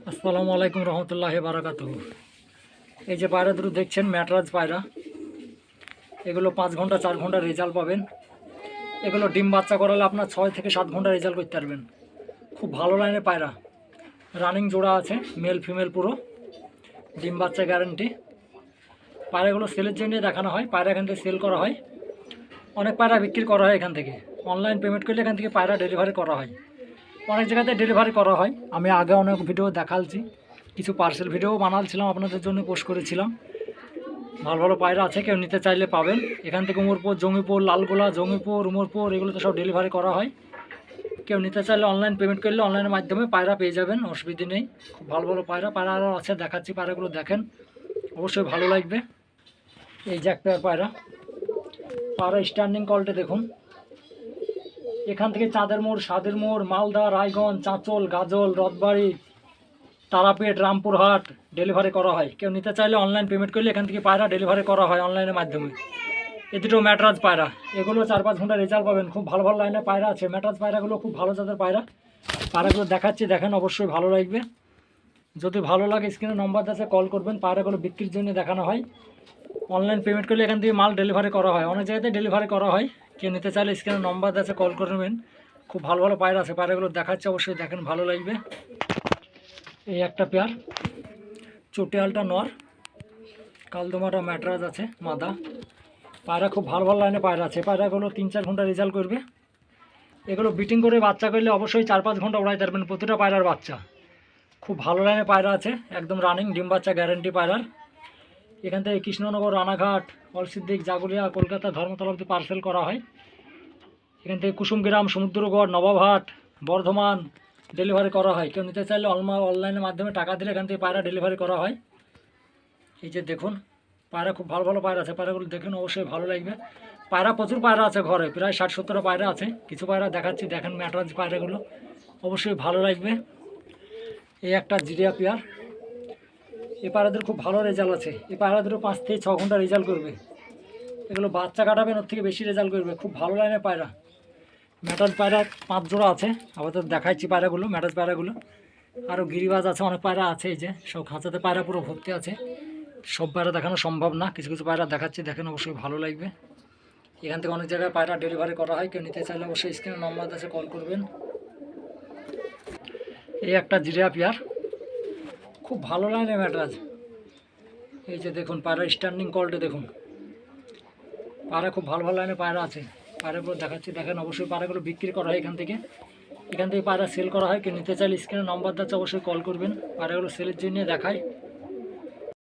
আসসালামু আলাইকুম রহমতুল্লাহি বারাকাতুহু। এই যে পায়রা দুটো দেখছেন ম্যাটরাজ পায়রা, এগুলো 5 ঘন্টা 4 ঘন্টা রেজাল্ট পাবেন। এগুলো ডিম বাচ্চা করালে আপনার 6 থেকে 7 ঘন্টা রেজাল্ট করতে পারবেন। খুব ভালো লাইনের পায়রা, রানিং জোড়া আছে, মেল ফিমেল পুরো, ডিম বাচ্চা গ্যারান্টি। পায়রাগুলো সেলের জন্য দেখানো হয়, পায়রা এখান থেকে সেল করা হয়, অনেক পায়রা বিক্রি করা হয় এখান থেকে। অনলাইন পেমেন্ট করলে এখান থেকে পায়রা ডেলিভারি করা হয়, অনেক জায়গাতে ডেলিভারি করা হয়। আমি আগে অনেক ভিডিও দেখালছি, কিছু পার্সেল ভিডিও বানালছিলাম, আপনাদের জন্য পোস্ট করেছিলাম। ভালো ভালো পায়রা আছে, কেউ নিতে চাইলে পাবেন। এখান থেকে উমরপুর, জঙ্গিপুর, লালগোলা, জঙ্গিপুর, উমরপুর এগুলোতে সব ডেলিভারি করা হয়। কেউ নিতে চাইলে অনলাইন পেমেন্ট করলে অনলাইনের মাধ্যমে পায়রা পেয়ে যাবেন, অসুবিধা নেই। খুব ভালো ভালো পায়রা পায়রা আরও আছে, দেখাচ্ছি। পায়রাগুলো দেখেন, অবশ্যই ভালো লাগবে। এই যে একটা পায়রা, পায়রা স্ট্যান্ডিং কলটে দেখুন। এখান থেকে চাঁদের মোড়, সাদের মোড়, মালদা, রায়গঞ্জ, চাঁচল, গাজল, রথবাড়ি, তারাপীঠ, রামপুরহাট ডেলিভারি করা হয়। কেউ নিতে চাইলে অনলাইন পেমেন্ট করলে এখান থেকে পায়রা ডেলিভারি করা হয় অনলাইনের মাধ্যমে। এ দুটো ম্যাটরাজ পায়রা, এগুলো 4-5 ঘন্টা রেজাল্ট পাবেন। খুব ভালো ভালো লাইনের পায়রা আছে, ম্যাটরাজ পায়রাগুলো খুব ভালো জাতের পায়রা। পায়রাগুলো দেখাচ্ছি, দেখেন, অবশ্যই ভালো লাগবে। যদি ভালো লাগে স্ক্রিনে নম্বর আছে, কল করবেন। পায়রাগুলো বিক্রির জন্য দেখানো হয়, অনলাইন পেমেন্ট করলে এখান থেকে মাল ডেলিভারি করা হয়, অনেক জায়গাতে ডেলিভারি করা হয়। কেউ নিতে চাইলে স্ক্রিনে নম্বর আছে, কল করবেন। খুব ভালো ভালো পায়রা আছে, পায়রাগুলো দেখাচ্ছে, অবশ্যই দেখেন, ভালো লাগবে। এই একটা পেয়ার, চটিয়ালটা নর, কালদমাটা ম্যাটরাজ আছে মাদা। পায়রা খুব ভালো ভালো লাইনে পায়রা আছে। পায়রাগুলো 3-4 ঘন্টা রেজাল্ট করবে। এগুলো বিটিং করে বাচ্চা করলে অবশ্যই 4-5 ঘন্টা উড়াইতে পারবেন প্রতিটা পায়রার বাচ্চা। খুব ভালো লাইনে পায়রা আছে, একদম রানিং ডিম বাচ্চা গ্যারান্টি পায়রার। এখান থেকে কৃষ্ণনগর, রানাঘাট, অলসিদ্দিক, জাগুলিয়া, কলকাতা, ধর্মতলা অবধি পার্সেল করা হয়। এখান থেকে কুসুমগ্রাম, সমুদ্রগড়, নবাবহাট, বর্ধমান ডেলিভারি করা হয়। কেউ নিতে চাইলে অনলাইনের মাধ্যমে টাকা দিলে এখান থেকে পায়রা ডেলিভারি করা হয়। এই যে দেখুন, পায়রা খুব ভালো ভালো পায়রা আছে, পায়রাগুলো দেখুন, অবশ্যই ভালো লাগবে। পায়রা প্রচুর পায়রা আছে ঘরে, প্রায় 60-70টা পায়রা আছে। কিছু পায়রা দেখাচ্ছি, দেখেন ম্যাটরাজ পায়রাগুলো, অবশ্যই ভালো লাগবে। এই একটা জিরিয়া পেয়ার, এই পায়রাদের খুব ভালো রেজাল্ট আছে। এই পায়রাদেরও 5 থেকে 6 ঘন্টা রেজাল্ট করবে। এগুলো বাচ্চা কাটাবেন, ওর থেকে বেশি রেজাল্ট করবে। খুব ভালো লাইনের পায়রা, ম্যাটাজ পায়রা 5 জোড়া আছে। আবার তো দেখাচ্ছি পায়রাগুলো, ম্যাটাজ পায়রাগুলো। আরও গিরিবাজ আছে, অনেক পায়রা আছে। এই যে সব খাঁচাতে পায়রা পুরো ভর্তি আছে, সব পায়রা দেখানো সম্ভব না, কিছু কিছু পায়রা দেখাচ্ছি, দেখেন, অবশ্যই ভালো লাগবে। এখান থেকে অনেক জায়গায় পায়রা ডেলিভারি করা হয়, কেউ নিতে চাইলে অবশ্যই স্ক্রিনে নম্বর আছে, কল করবেন। এই একটা জিরিয়া পেয়ার, খুব ভালো লাইনের ম্যাটরাজ। এই যে দেখুন পায়রা স্ট্যান্ডিং কলটে দেখুন, পায়রা খুব ভালো ভালো লাইনের পায়রা আছে। পায়রাগুলো দেখাচ্ছি, দেখেন, অবশ্যই পায়রাগুলো বিক্রি করা হয় এখান থেকে পায়রা সেল করা হয়। কেউ নিতে চাইলে স্ক্রিনে নম্বর আছে, অবশ্যই কল করবেন। পায়রাগুলো সেলের জন্য দেখায়।